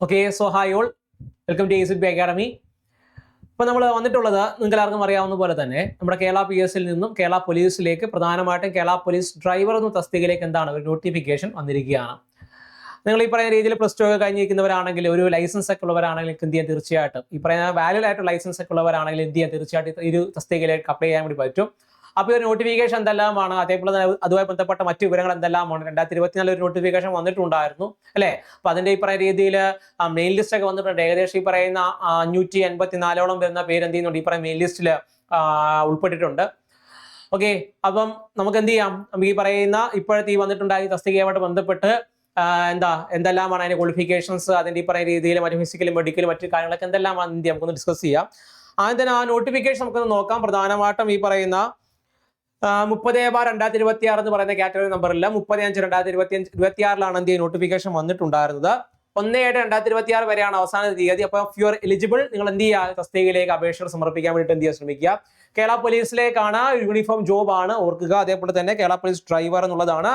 Okay, so hi all, welcome to ACP academy. ഇപ്പോൾ നമ്മൾ വന്നിട്ടുള്ളത് നിങ്ങൾക്ക് എല്ലാവർക്കും അറിയാവുന്ന പോലെ തന്നെ നമ്മുടെ കേരള PSൽ നിന്നും കേരള പോലീസിലേക്ക്, പ്രധാനമായിട്ടും കേരള പോലീസ് ഡ്രൈവർ എന്ന തസ്തികയിലേക്ക് എന്താണ് ഒരു നോട്ടിഫിക്കേഷൻ വന്നിരിക്കുകയാണ്. നിങ്ങൾ ഈ പറയുന്ന രീതിയിൽ പ്ലസ് ടു ഒക്കെ കഴിഞ്ഞിരിക്കുന്നവരാണെങ്കിൽ, ഒരു ലൈസൻസ് ഒക്കെ ഉള്ളവരാണെങ്കിൽ എന്ത് ചെയ്യാൻ തീർച്ചയായിട്ടും, ഈ പറയുന്ന വാലിഡ് ആയിട്ട് ലൈസൻസ് ഒക്കെ ഉള്ളവരാണെങ്കിൽ എന്ത് ചെയ്യാൻ തീർച്ചയായിട്ടും ഈ ഒരു തസ്തികയിലേക്ക് അപ്ലൈ ചെയ്യാൻ വേണ്ടി പറ്റും. അപ്പോൾ ഒരു നോട്ടിഫിക്കേഷൻ എന്തെല്ലാമാണ്, അതേപോലെ തന്നെ അതുമായി ബന്ധപ്പെട്ട മറ്റു വിവരങ്ങൾ എന്തെല്ലാമാണ്. 2024 ഒരു നോട്ടിഫിക്കേഷൻ വന്നിട്ടുണ്ടായിരുന്നു അല്ലേ? അപ്പൊ അതിന്റെ ഈ പറയുന്ന രീതിയിൽ മെയിൻ ലിസ്റ്റ് ഒക്കെ വന്നിട്ടുണ്ട്. ഏകദേശം ഈ പറയുന്ന 584ഓളം വരുന്ന പേര് എന്ത് ചെയ്യുന്നുണ്ട്, ഈ പറയുന്ന മെയിൻ ലിസ്റ്റിൽ ഉൾപ്പെട്ടിട്ടുണ്ട്. ഓക്കെ, അപ്പം നമുക്ക് എന്ത് ചെയ്യാം, നമുക്ക് ഈ പറയുന്ന ഇപ്പോഴത്തെ ഈ വന്നിട്ടുണ്ടായ തസ്തികയുമായിട്ട് ബന്ധപ്പെട്ട് എന്തെല്ലാമാണ് അതിന്റെ ക്വാളിഫിക്കേഷൻസ്, അതിന്റെ ഈ പറയുന്ന രീതിയിൽ മറ്റു ഫിസിക്കലും മെഡിക്കലും മറ്റു കാര്യങ്ങളൊക്കെ എന്തെല്ലാമാണ് എന്ത് ചെയ്യാം നമുക്കൊന്ന് ഡിസ്കസ് ചെയ്യാം. ആദ്യം തന്നെ ആ നോട്ടിഫിക്കേഷൻ നമുക്കൊന്ന് നോക്കാം. പ്രധാനമായിട്ടും ഈ പറയുന്ന 30/2026 എന്ന് പറയുന്ന കാറ്റഗറി നമ്പറില്ല, 30/5/2026 എന്ത് നോട്ടിഫിക്കേഷൻ വന്നിട്ടുണ്ടായിരുന്നത്. 1/7/2026 വരെയാണ് അവസാന തീയതി. അപ്പോൾ ഇഫ് യു ആർ എലിജിബിൾ, നിങ്ങൾ എന്ത് ചെയ്യുക, തസ്തികയിലേക്ക് അപേക്ഷകൾ സമർപ്പിക്കാൻ വേണ്ടിയിട്ട് എന്ത് ചെയ്യാൻ ശ്രമിക്കുക. കേരള പോലീസിലേക്കാണ്, യൂണിഫോം ജോബ് ആണ്, ഓർക്കുക. അതേപോലെ തന്നെ കേരള പോലീസ് ഡ്രൈവർ എന്നുള്ളതാണ്.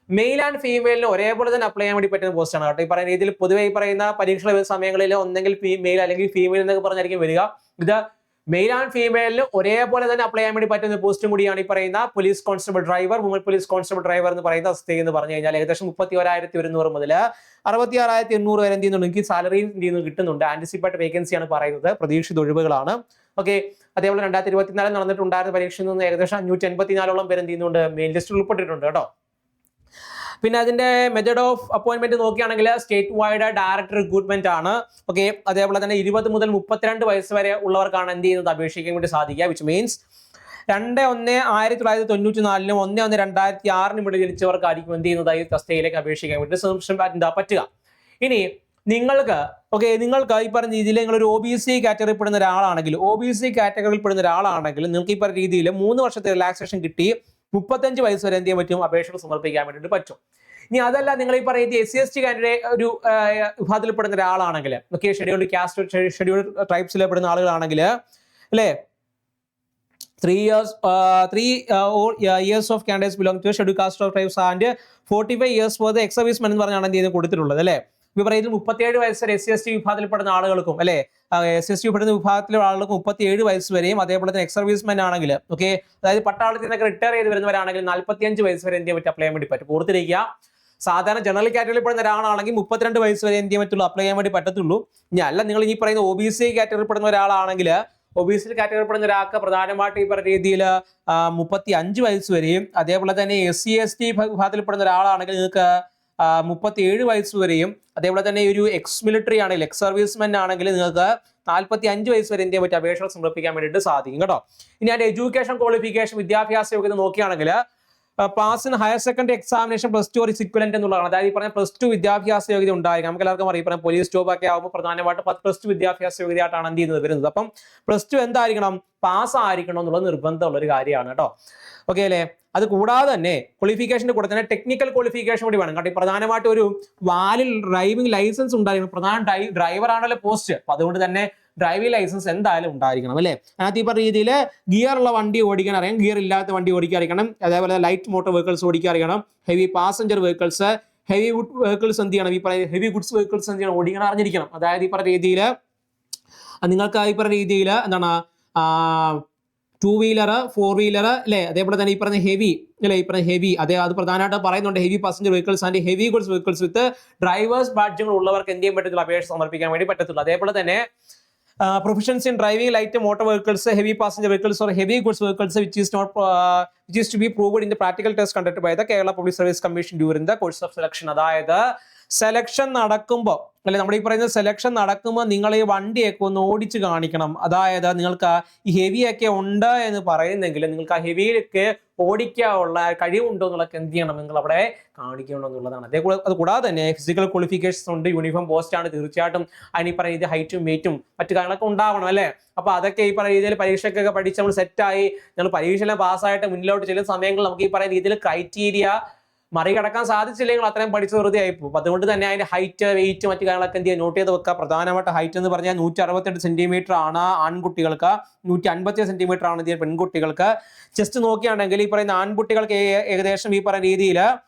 മെയിൽ ആൻഡ് ഫീമെയിലിന് ഒരേപോലെ തന്നെ അപ്ലൈ ചെയ്യാൻ വേണ്ടി പറ്റുന്ന പോസ്റ്റ് ആണ് കേട്ടോ. ഈ പറയുന്ന രീതിയിൽ പൊതുവെ ഈ പറയുന്ന പരീക്ഷകൾ വരുന്ന സമയങ്ങളിൽ ഒന്നെങ്കിൽ മെയിൽ അല്ലെങ്കിൽ ഫീമെയിൽ എന്നൊക്കെ പറഞ്ഞായിരിക്കും വരിക. ഇത് മെയിൽ ആൻഡ് ഫീമെയിലിന് ഒരേപോലെ തന്നെ അപ്ലൈ ചെയ്യാൻ വേണ്ടി പറ്റുന്ന പോസ്റ്റും കൂടിയാണ് ഈ പറയുന്ന police constable driver, woman police constable driver എന്ന് പറയുന്ന തസ്തിക എന്ന് പറഞ്ഞു കഴിഞ്ഞാൽ ഏകദേശം 31,100 മുതൽ 66,800 വരെ എന്ത് ചെയ്യുന്നുണ്ട്, എനിക്ക് സാലറിയും എന്ത് ചെയ്യുന്നു കിട്ടുന്നുണ്ട്. ആന്റിസിപ്പേറ്റ് വേക്കൻസിയാണ് പറയുന്നത്, പ്രതീക്ഷിത ഒഴിവുകളാണ്. ഓക്കെ, അതേപോലെ 2024 നടന്നിട്ടുണ്ടായിരുന്ന പരീക്ഷയിൽ നിന്ന് ഏകദേശം 584ഓളം പേര് എന്ത് ചെയ്യുന്നുണ്ട്, മെയിൻ ലിസ്റ്റിൽ ഉൾപ്പെട്ടിട്ടുണ്ട് കേട്ടോ. പിന്നെ അതിന്റെ മെത്തേഡ് ഓഫ് അപ്പോയിന്റ്മെന്റ് നോക്കുകയാണെങ്കിൽ സ്റ്റേറ്റ് വൈഡ് ഡയറക്ട് റിക്രൂട്ട്മെന്റ് ആണ്. ഓക്കെ, അതേപോലെ തന്നെ 20 മുതൽ 32 വയസ്സ് വരെ ഉള്ളവർക്കാണ് എന്ത് ചെയ്യുന്നത്, അപേക്ഷിക്കാൻ വേണ്ടി സാധിക്കുക. വിച്ച് മീൻസ് 2/1/1994 1/1/2006 ഇവിടെ ജനിച്ചവർക്കായിരിക്കും എന്ത് ചെയ്യുന്നത്, ഈ തസ്തികയിലേക്ക് അപേക്ഷിക്കാൻ വേണ്ടി പറ്റുക. ഇനി നിങ്ങൾക്ക് ഈ പറഞ്ഞ രീതിയിൽ നിങ്ങൾ ഒരു OBC കാറ്റഗറിയിൽ പെടുന്ന ഒരാളാണെങ്കിൽ, നിങ്ങൾക്ക് ഈ പറഞ്ഞ രീതിയിൽ 3 വർഷത്തെ റിലാക്സേഷൻ കിട്ടി 35 വയസ്സ് വരെ എന്ത് ചെയ്യാൻ പറ്റും, അപേക്ഷകൾ സമർപ്പിക്കാൻ വേണ്ടിയിട്ട് പറ്റും. ഇനി അതല്ല, നിങ്ങൾ ഈ പറയുന്നത് SC/ST കാൻഡിഡേറ്റ് ഒരു വിഭാഗത്തിൽപ്പെടുന്ന ഒരാളാണെങ്കിൽ, ഷെഡ്യൂൾഡ് കാസ്റ്റ്, ഷെഡ്യൂൾഡ് ട്രൈബ്സിൽ പെടുന്ന ആളുകളാണെങ്കിൽ അല്ലേ, 3 years of candidates belong to scheduled caste of tribes and 45 years for the ex-servicemen എന്ന് പറഞ്ഞാണ് എന്ത് ചെയ്ത് കൊടുത്തിട്ടുള്ളത് അല്ലേ. ഈ പറയുന്നത് 37 വയസ്സ് വരെ SC/ST വിഭാഗത്തിൽപ്പെടുന്ന ആളുകൾക്കും അല്ലെ, SC/ST പെടുന്ന വിഭാഗത്തിലുള്ള ആളുകൾക്കും 37 വയസ്സ് വരെയും, അതേപോലെ തന്നെ എക്സ്-സർവീസ്മെൻ ആണെങ്കിൽ, ഓക്കെ, അതായത് പട്ടാളത്തിൽ നിന്നൊക്കെ റിട്ടയർ ചെയ്ത് വരുന്നവരാണെങ്കിൽ 45 വയസ്സ് വരെ എന്ത് ചെയ്യാൻ പറ്റും, അപ്ലൈ ചെയ്യാൻ വേണ്ടി പറ്റും. ഓർത്തിരിക്കുക, സാധാരണ ജനറൽ കാറ്റഗറിയിൽ പെടുന്ന ഒരാളാണെങ്കിൽ 32 വയസ്സ് വരെ എന്ത് ചെയ്യാൻ പറ്റുള്ളൂ, അപ്ലൈ ചെയ്യാൻ വേണ്ടി പറ്റത്തുള്ളൂ. ഇനി അല്ല, നിങ്ങൾ ഈ പറയുന്ന OBC കാറ്റഗറിയിൽ പെടുന്ന ഒരാളാണെങ്കിൽ, OBC കാറ്റഗറിയിൽ പെടുന്ന ഒരാൾക്ക് പ്രധാനമായിട്ട് ഈ പറയുന്ന രീതിയിൽ 35 വയസ്സ് വരെയും, അതേപോലെ തന്നെ SC/ST വിഭാഗത്തിൽ പെടുന്ന ഒരാളാണെങ്കിൽ നിങ്ങൾക്ക് 37 വയസ്സ് വരെയും, അതേപോലെ തന്നെ ഒരു എക്സ് മിലിറ്ററി ആണെങ്കിൽ, എക്സ് സർവീസ്മെൻ ആണെങ്കിൽ നിങ്ങൾക്ക് 45 വയസ്സ് വരെ എന്ത് ചെയ്യാൻ പറ്റും, അപേക്ഷകൾ സമർപ്പിക്കാൻ വേണ്ടിയിട്ട് സാധിക്കും കേട്ടോ. ഇനി അതിന്റെ എഡ്യൂക്കേഷൻ ക്വാളിഫിക്കേഷൻ, വിദ്യാഭ്യാസ യോഗ്യത നോക്കുകയാണെങ്കിൽ pass in higher secondary examination +2 or equivalent എന്നുള്ളതാണ്. അതായത് ഈ പറഞ്ഞ +2 വിദ്യാഭ്യാസ യോഗ്യത ഉണ്ടായിരിക്കും. നമുക്ക് എല്ലാവർക്കും അറിയാം, പറഞ്ഞ പോലീസ് ജോബ് ഒക്കെ ആകുമ്പോൾ പ്രധാനമായിട്ട് +2 വിദ്യാഭ്യാസ യോഗ്യതയായിട്ടാണ് എന്ത് ചെയ്യുന്നത് വരുന്നത്. അപ്പം +2 എന്തായിരിക്കണം, പാസ് ആയിരിക്കണം എന്നുള്ളത് നിർബന്ധമുള്ള ഒരു കാര്യമാണ് കേട്ടോ. ഓക്കെ അല്ലേ. അത് കൂടാതെ തന്നെ ക്വാളിഫിക്കേഷന്റെ കൂടെ തന്നെ ടെക്നിക്കൽ ക്വാളിഫിക്കേഷൻ കൂടി വേണം കേട്ടോ. പ്രധാനമായിട്ട് ഒരു വാലിഡ് ഡ്രൈവിംഗ് ലൈസൻസ് ഉണ്ടായിരിക്കണം. പ്രധാന ഡ്രൈവർ ആണല്ലോ പോസ്റ്റ്, അപ്പൊ അതുകൊണ്ട് തന്നെ ഡ്രൈവിംഗ് ലൈസൻസ് എന്തായാലും ഉണ്ടായിരിക്കണം അല്ലേ. അതിനകത്ത് ഈ പറഞ്ഞ രീതിയിൽ ഗിയർ ഉള്ള വണ്ടി ഓടിക്കാൻ അറിയാം, ഗിയർ ഇല്ലാത്ത വണ്ടി ഓടിക്കാൻ അറിയണം, അതേപോലെ ലൈറ്റ് മോട്ടോർ വെഹിക്കിൾസ് ഓടിക്കാൻ അറിയണം, heavy passenger vehicles, heavy wood vehicles എന്ത് ചെയ്യണം, ഈ പറയുന്ന ഹെവി ഗുഡ്സ് വെഹിക്കിൾസ് എന്ത് ചെയ്യണം, ഓടിക്കാൻ അറിഞ്ഞിരിക്കണം. അതായത് ഈ പറഞ്ഞ രീതിയിൽ നിങ്ങൾക്ക് ഈ പറഞ്ഞ രീതിയിൽ എന്താണ് 2 വീലർ 4 വീലർ അല്ലെ, അതേപോലെ തന്നെ ഈ പറഞ്ഞ ഹെവി അല്ലെ, ഈ പറഞ്ഞ ഹെവി അത് പ്രധാനമായിട്ട് പറയുന്നുണ്ട്, heavy passenger vehicles and heavy goods vehicles with drivers ബാഡ്ജുകൾ ഉള്ളവർക്ക് എന്ത് ചെയ്യാൻ പറ്റത്തുള്ളൂ, അപേക്ഷ സമർപ്പിക്കാൻ വേണ്ടി പറ്റത്തുള്ളൂ. അതേപോലെ തന്നെ proficiency in driving light motor vehicles, heavy passenger vehicles or heavy goods vehicles which is to be proved in the practical test conducted by the Kerala Public Service Commission during the course of selection. അതായത് selection നടക്കുമ്പോൾ അല്ലെ, നമ്മുടെ ഈ പറയുന്ന selection നടക്കുമ്പോൾ നിങ്ങൾ ഈ വണ്ടിയൊക്കെ ഒന്ന് ഓടിച്ച് കാണിക്കണം. അതായത് നിങ്ങൾക്ക് ഈ ഹെവിയൊക്കെ ഉണ്ട് എന്ന് പറയുന്നെങ്കിൽ നിങ്ങൾക്ക് ആ ഹെവിയൊക്കെ ഓടിക്കാനുള്ള കഴിവുണ്ടോ എന്നുള്ളതൊക്കെ എന്ത് ചെയ്യണം, നിങ്ങൾ അവിടെ കാണിക്കണം എന്നുള്ളതാണ്. അത് കൂടാതെ തന്നെ ഫിസിക്കൽ ക്വാളിഫിക്കേഷൻസ് ഉണ്ട്, യൂണിഫോം പോസ്റ്റ് ആണ്, തീർച്ചയായിട്ടും അതിന് ഈ പറയുന്ന ഹൈറ്റും വെയിറ്റും മറ്റു കാര്യങ്ങളൊക്കെ ഉണ്ടാവണം അല്ലേ. അപ്പൊ അതൊക്കെ ഈ പറയുന്ന രീതിയിൽ പരീക്ഷയ്ക്കൊക്കെ പഠിച്ച് നമ്മൾ സെറ്റായി നമ്മൾ പരീക്ഷയെല്ലാം പാസ്സായിട്ട് മുന്നിലോട്ട് ചെല്ലുന്ന സമയങ്ങളിൽ നമുക്ക് ഈ പറയുന്ന രീതിയിൽ ക്രൈറ്റീരിയ മറികടക്കാൻ സാധിച്ചില്ലെങ്കിൽ അത്രയും പഠിച്ച് വെറുതെ ആയിപ്പോകും. അതുകൊണ്ട് തന്നെ അതിന്റെ ഹൈറ്റ് വെയിറ്റ് മറ്റു കാര്യങ്ങളൊക്കെ എന്ത് ചെയ്യുക, നോട്ട് ചെയ്ത് വെക്കുക. പ്രധാനമായിട്ട് ഹൈറ്റ് എന്ന് പറഞ്ഞാൽ 168 സെന്റിമീറ്റർ ആണ് ആൺകുട്ടികൾക്ക്, 157 സെന്റിമീറ്റർ ആണ് പെൺകുട്ടികൾക്ക്. ചെസ്റ്റ് നോക്കുകയാണെങ്കിൽ ഈ പറയുന്ന ആൺകുട്ടികൾക്ക് ഏകദേശം ഈ പറയുന്ന രീതിയിൽ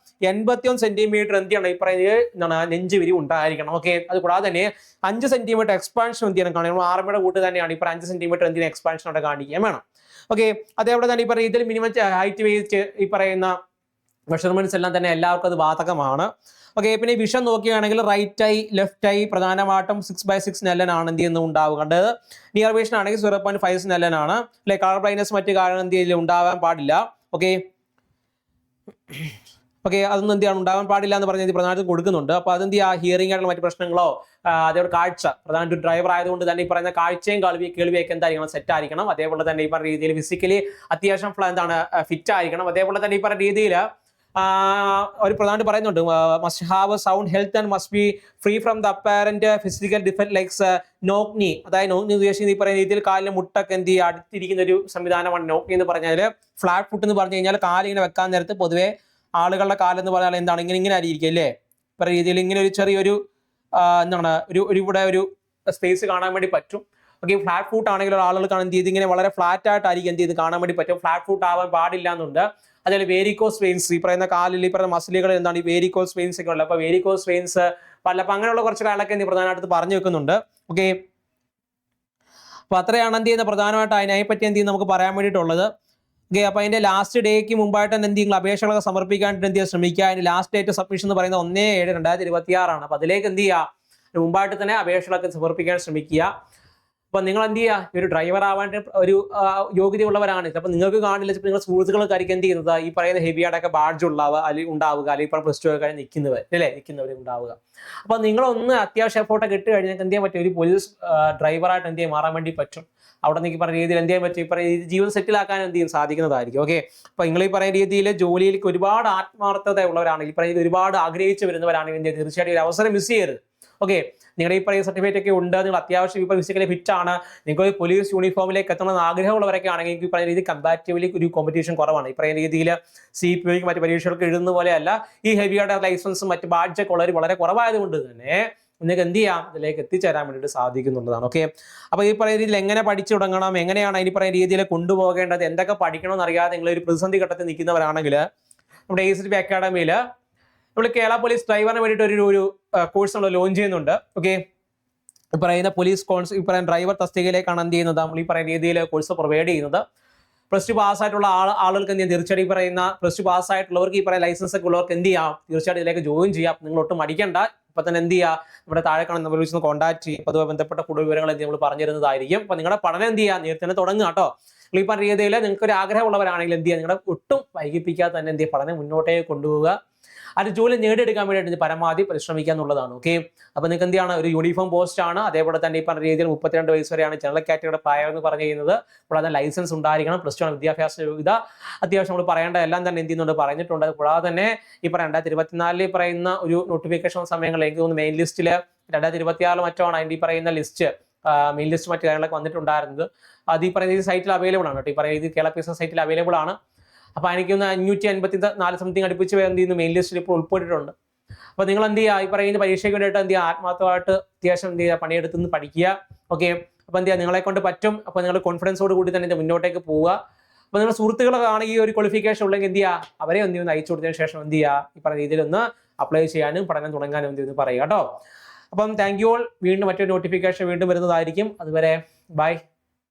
81 സെന്റിമീറ്റർ എന്ത് ചെയ്യണം ഈ പറയുന്നത് എന്താണ് നെഞ്ചുവിരി ഉണ്ടായിരിക്കണം. ഓക്കെ, അത് കൂടാതെ തന്നെ 5 സെന്റിമീറ്റർ എക്സ്പാൻഷൻ എന്ത് ചെയ്യണം കാണിക്കണം. ആർമിയുടെ കൂട്ട് തന്നെയാണ് ഈ 5 സെന്റിമീറ്റർ എന്തിനും എക്സ്പാൻഷൻ അവിടെ കാണിക്കാൻ വേണം. ഓക്കെ, അതേപോലെ തന്നെ ഈ പറയുന്ന ഇതിൽ മിനിമം ഹൈറ്റ് വെയിറ്റ് ഈ പറയുന്ന മെഷർമെന്റ്സ് എല്ലാം തന്നെ എല്ലാവർക്കും അത് ബാധകമാണ്. ഓക്കെ, പിന്നെ വിഷൻ നോക്കുകയാണെങ്കിൽ റൈറ്റ് ഐ ലെഫ്റ്റ് ഐ പ്രധാനമായിട്ടും 6/6 നെല്ലനാണ് എന്ത് ചെയ്യുന്നത് ഉണ്ടാവുകേണ്ടത്. നിയർ വിഷൻ ആണെങ്കിൽ 0.5 നെല്ലനാണ്. അല്ലെ, കളർ ബ്ലൈൻഡ്നസ് മറ്റു കാരണം എന്ത് ചെയ്യില്ല ഉണ്ടാവാൻ പാടില്ല. ഓക്കെ, അതൊന്നും എന്ത് ചെയ്യണം ഉണ്ടാവാൻ പാടില്ല എന്ന് പറഞ്ഞ് പ്രധാനമായിട്ടും കൊടുക്കുന്നുണ്ട്. അപ്പോൾ അതെന്ത് ചെയ്യുക, ഹിയറിംഗ് ആയിട്ടുള്ള മറ്റു പ്രശ്നങ്ങളോ അതേപോലെ കാഴ്ച, പ്രധാനമായിട്ട് ഡ്രൈവർ ആയതുകൊണ്ട് തന്നെ ഈ പറയുന്ന കാഴ്ചയും കേൾവിയൊക്കെ എന്തായിരിക്കണം സെറ്റ് ആയിരിക്കണം. അതേപോലെ തന്നെ ഈ പറഞ്ഞ രീതിയിൽ ഫിസിക്കലി അത്യാവശ്യം എന്താണ് ഫിറ്റ് ആയിരിക്കണം. അതേപോലെ തന്നെ ഈ പറഞ്ഞ രീതിയിൽ ഒരു പ്രധാനമായിട്ട് പറയുന്നുണ്ട് must have sound health and must be free from the apparent physical defect likes നോക്നി. അതായത് നോക്നി ഉദ്ദേശിക്കുന്നത് ഈ പറയുന്ന രീതിയിൽ കാലിന് മുട്ടൊക്കെ എന്ത് ചെയ്യുക അടുത്തിരിക്കുന്ന ഒരു സംവിധാനമാണ് നോക്നി എന്ന് പറഞ്ഞാൽ. ഫ്ലാറ്റ് ഫുട്ട് എന്ന് പറഞ്ഞു കഴിഞ്ഞാൽ കാലിങ്ങനെ വെക്കാൻ നേരത്ത് പൊതുവെ ആളുകളുടെ കാലെന്ന് പറഞ്ഞാൽ എന്താണ് ഇങ്ങനെ ആയിരിക്കും അല്ലേ, പറയുന്ന രീതിയിൽ ഇങ്ങനെ ഒരു ചെറിയൊരു എന്താണ് ഇവിടെ ഒരു സ്പേസ് കാണാൻ വേണ്ടി പറ്റും. ഓക്കെ, ഫ്ലാറ്റ് ഫുട്ട് ആണെങ്കിൽ ആളുകൾ കാണുന്ന രീതി ഇങ്ങനെ വളരെ ഫ്ലാറ്റ് ആയിട്ടായിരിക്കും എന്ത് ചെയ്ത് കാണാൻ വേണ്ടി പറ്റും. ഫ്ലാറ്റ് ഫുട്ട് ആവാൻ പാടില്ല എന്നുണ്ട്. അതേപോലെ വേരിക്കോസ് വെയിൻസ്, ഈ പറയുന്ന കാലിൽ ഈ പറയുന്ന മസിലുകൾ എന്താണ് ഈ വേരിക്കോസ് വെയിൻസ് ഒക്കെ ഉള്ളത്. അപ്പൊ വേരിക്കോസ് വെയിൻസ് അപ്പൊ അങ്ങനെയുള്ള കുറച്ച് കാര്യങ്ങളൊക്കെ എന്ത് പ്രധാനമായിട്ട് പറഞ്ഞു വെക്കുന്നുണ്ട്. ഓക്കെ, അപ്പൊ അത്രയാണ് എന്ത് ചെയ്യുന്ന പ്രധാനമായിട്ട് അതിനെപ്പറ്റി എന്ത് ചെയ്യും നമുക്ക് പറയാൻ വേണ്ടിയിട്ടുള്ളത്. ഓക്കെ, അപ്പൊ അതിന്റെ ലാസ്റ്റ് ഡേക്ക് മുമ്പായിട്ട് തന്നെ എന്ത് ചെയ്യും അപേക്ഷകളൊക്കെ ശ്രമിക്കാനായിട്ട് എന്ത് ചെയ്യുക ശ്രമിക്കുക. അതിന്റെ ലാസ്റ്റ് ഡേറ്റ് സബ്മിഷൻ എന്ന് പറയുന്നത് 1/7/2026 അപ്പൊ അതിലേക്ക് എന്ത് ചെയ്യുക മുമ്പായിട്ട് തന്നെ അപേക്ഷകളൊക്കെ സമർപ്പിക്കാൻ ശ്രമിക്കുക. അപ്പൊ നിങ്ങൾ എന്ത് ചെയ്യുക, ഒരു ഡ്രൈവർ ആവാൻ ഒരു യോഗ്യതയുള്ളവരാണ്. അപ്പൊ നിങ്ങൾക്ക് കാണില്ല നിങ്ങൾ സുഹൃത്തുക്കൾക്കായിരിക്കും എന്ത് ചെയ്യുന്നത് ഈ പറയുന്ന ഹെവി ആയിട്ടൊക്കെ ബാഡ്ജ് ഉണ്ടാവുക അല്ലെങ്കിൽ ഇപ്പം +2 ഒക്കെ കഴിഞ്ഞ് നിൽക്കുന്നവർ ഉണ്ടാവുക. അപ്പൊ നിങ്ങളൊന്ന് അത്യാവശ്യം എഫോർട്ടൊക്കെ ഇട്ട് കഴിഞ്ഞാൽ എന്ത് ചെയ്യാൻ പറ്റും, ഒരു പോലീസ് ഡ്രൈവറായിട്ട് എന്ത് ചെയ്യാൻ മാറാൻ വേണ്ടി പറ്റും. അവിടെ നിന്ന് ഈ പറയുന്ന രീതിയിൽ എന്ത് ചെയ്യാൻ പറ്റും, ഈ പറയുന്ന ജീവിതം സെറ്റിൽ ആക്കാൻ എന്ത് ചെയ്യും സാധിക്കുന്നതായിരിക്കും. ഓക്കെ, അപ്പൊ നിങ്ങൾ ഈ പറയുന്ന രീതിയിൽ ജോലിയിലേക്ക് ഒരുപാട് ആത്മാർത്ഥത ഉള്ളവരാണെങ്കിൽ ഈ പറയുന്നത് ഒരുപാട് ആഗ്രഹിച്ചു വരുന്നവരാണെങ്കിൽ തീർച്ചയായിട്ടും ഒരു അവസരം മിസ് ചെയ്യരുത്. ഓക്കെ, നിങ്ങളുടെ ഈ പറയുന്ന സർട്ടിഫിക്കറ്റ് ഒക്കെ ഉണ്ട്, നിങ്ങൾ അത്യാവശ്യം ഇപ്പോൾ ഫിസിക്കലി ഫിറ്റ് ആണ്, നിങ്ങൾക്ക് പോലീസ് യൂണിഫോമിലേക്ക് എത്തണമെന്ന് ആഗ്രഹമുള്ളവരൊക്കെ ആണെങ്കിൽ ഈ പറയുന്ന രീതി കമ്പാരിറ്റീവ്ലി ഒരു കോമ്പറ്റീഷൻ കുറവാണ്. ഈ പറയുന്ന രീതിയിൽ CPOയ്ക്ക് മറ്റ് പരീക്ഷകൾക്ക് എഴുതുന്ന പോലെയല്ല. ഈ ഹെവിയുടെ ലൈസൻസും മറ്റ് ബാഡ്ജൊക്കെ ഉള്ളവർ വളരെ കുറവായതുകൊണ്ട് തന്നെ നിങ്ങൾക്ക് എന്ത് ചെയ്യാം ഇതിലേക്ക് എത്തിച്ചേരാൻ വേണ്ടിയിട്ട് സാധിക്കുന്നുള്ളതാണ്. ഓക്കെ, അപ്പോൾ ഈ പറയുന്ന രീതിയിൽ എങ്ങനെ പഠിച്ചു തുടങ്ങണം, എങ്ങനെയാണ് ഈ പറയുന്ന രീതിയിൽ കൊണ്ടുപോകേണ്ടത്, എന്തൊക്കെ പഠിക്കണമെന്ന് അറിയാതെ നിങ്ങൾ ഒരു പ്രതിസന്ധി ഘട്ടത്തിൽ നിൽക്കുന്നവരാണെങ്കിൽ നമ്മുടെ ACTP അക്കാഡമിയിൽ നമ്മൾ കേരള പോലീസ് ഡ്രൈവറിന് വേണ്ടിയിട്ട് ഒരു കോഴ്സ് നമ്മൾ ലോഞ്ച് ചെയ്യുന്നുണ്ട്. ഓക്കെ, ഈ പറയുന്ന പോലീസ് ഈ പറയുന്ന ഡ്രൈവർ തസ്തികയിലേക്കാണ് എന്ത് ചെയ്യുന്നത് നമ്മൾ ഈ പറയുന്ന രീതിയിൽ കോഴ്സ് പ്രൊവൈഡ് ചെയ്യുന്നത്. +2 പാസ്സായിട്ടുള്ള ആളുകൾക്ക് എന്ത് ചെയ്യാം, തീർച്ചയായിട്ടും ഈ പറയുന്ന +2 പാസ്സായിട്ടുള്ളവർക്ക് ഈ പറയുന്ന ലൈസൻസ് ഒക്കെ ഉള്ളവർക്ക് എന്ത് ചെയ്യാം, തീർച്ചയായിട്ടും ഇതിലേക്ക് ജോയിൻ ചെയ്യാം. നിങ്ങൾ ഒട്ടും മടിക്കണ്ട, ഇപ്പൊ തന്നെ എന്ത് ചെയ്യുക, ഇവിടെ താഴെ കാണുന്ന നമ്പറിൽ വിളിച്ച് കോൺടാക്ട് ചെയ്യും. അതുമായി ബന്ധപ്പെട്ട കൂടുതൽ വിവരങ്ങൾ എന്ത് നമ്മൾ പറഞ്ഞു തരുന്നതായിരിക്കും. അപ്പൊ നിങ്ങളുടെ പഠനം എന്ത് ചെയ്യുക, നേരത്തെ തന്നെ തുടങ്ങുക കേട്ടോ. ഈ പറഞ്ഞ രീതിയിൽ നിങ്ങൾക്ക് ഒരു ആഗ്രഹമുള്ളവരാണെങ്കിൽ എന്ത് ചെയ്യുക, നിങ്ങളുടെ ഒട്ടും വൈകിപ്പിക്കാതെ തന്നെ എന്ത് ചെയ്യുക പഠനം മുന്നോട്ടേക്ക് കൊണ്ടുപോവുക. അത് ജോലി നേടിയെടുക്കാൻ വേണ്ടിയിട്ട് പരമാവധി പരിശ്രമിക്കുക എന്നുള്ളതാണ്. ഓക്കെ, അപ്പൊ നിങ്ങൾക്ക് എന്ത് ചെയ്യാണ്, ഒരു യൂണിഫോം പോസ്റ്റ് ആണ്. അതേപോലെ തന്നെ ഈ പറഞ്ഞ രീതിയിൽ 32 വയസ്സ് വരെയാണ് ജനറൽ കാറ്റഗറിയുടെ പ്രായം എന്ന് പറഞ്ഞു ചെയ്യുന്നത്. കൂടാതെ ലൈസൻസ് ഉണ്ടായിരിക്കണം, +2 ആണ് വിദ്യാഭ്യാസ യോഗ്യത. അത്യാവശ്യം നമ്മൾ പറയേണ്ട എല്ലാം തന്നെ എന്ത് ചെയ്യുന്നുണ്ട് പറഞ്ഞിട്ടുണ്ട്. കൂടാതെ തന്നെ ഈ 2024 പറയുന്ന ഒരു നോട്ടിഫിക്കേഷൻ സമയങ്ങളിൽ എനിക്ക് തോന്നുന്നു മെയിൻ ലിസ്റ്റിൽ 2026 മറ്റോ ആണ് അതിന്റെ ഈ പറയുന്ന ലിസ്റ്റ് മെയിൻ ലിസ്റ്റ് മറ്റു കാര്യങ്ങളൊക്കെ വന്നിട്ടുണ്ടായിരുന്നത്. അത് ഈ പറയുന്ന സൈറ്റിൽ അവൈലബിൾ ആണ് കേട്ടോ. ഈ പറയുന്ന കേരള PSC സൈറ്റിൽ അവൈലബിൾ ആണ്. അപ്പൊ എനിക്കൊന്ന് 554 സംതിങ് അടുപ്പിച്ച് എന്ത് ചെയ്യുന്നു മെയിൻ ലിസ്റ്റിൽ ഇപ്പോൾ ഉൾപ്പെട്ടിട്ടുണ്ട്. അപ്പൊ നിങ്ങൾ എന്ത് ചെയ്യുക, ഈ പറയുന്ന പരീക്ഷയ്ക്ക് വേണ്ടിയിട്ട് എന്ത് ചെയ്യുക, ആത്മാർത്ഥമായിട്ട് അത്യാവശ്യം എന്ത് ചെയ്യുക പണിയെടുത്ത് പഠിക്കുക. ഓക്കെ, അപ്പൊ എന്ത് ചെയ്യുക, നിങ്ങളെ കൊണ്ട് പറ്റും. അപ്പൊ നിങ്ങൾ കോൺഫിഡൻസോട് കൂടി തന്നെ മുന്നോട്ടേക്ക് പോവുക. അപ്പൊ നിങ്ങൾ സുഹൃത്തുക്കളാണ് ഈ ഒരു ക്വാളിഫിക്കേഷൻ ഉള്ളെങ്കിൽ എന്ത് ചെയ്യുക, അവരെ എന്ത് ചെയ്യുന്നു അയച്ചു കൊടുത്തതിന് ശേഷം എന്ത് ചെയ്യുക, ഈ പറയുന്ന രീതിയിൽ ഒന്ന് അപ്ലൈ ചെയ്യാനും പഠനം തുടങ്ങാനും എന്ത് ചെയ്യുന്നു പറയുക കേട്ടോ. അപ്പം താങ്ക് യു ഓൾ. വീണ്ടും മറ്റൊരു നോട്ടിഫിക്കേഷൻ വീണ്ടും വരുന്നതായിരിക്കും. അതുവരെ ബൈ,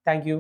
താങ്ക് യു.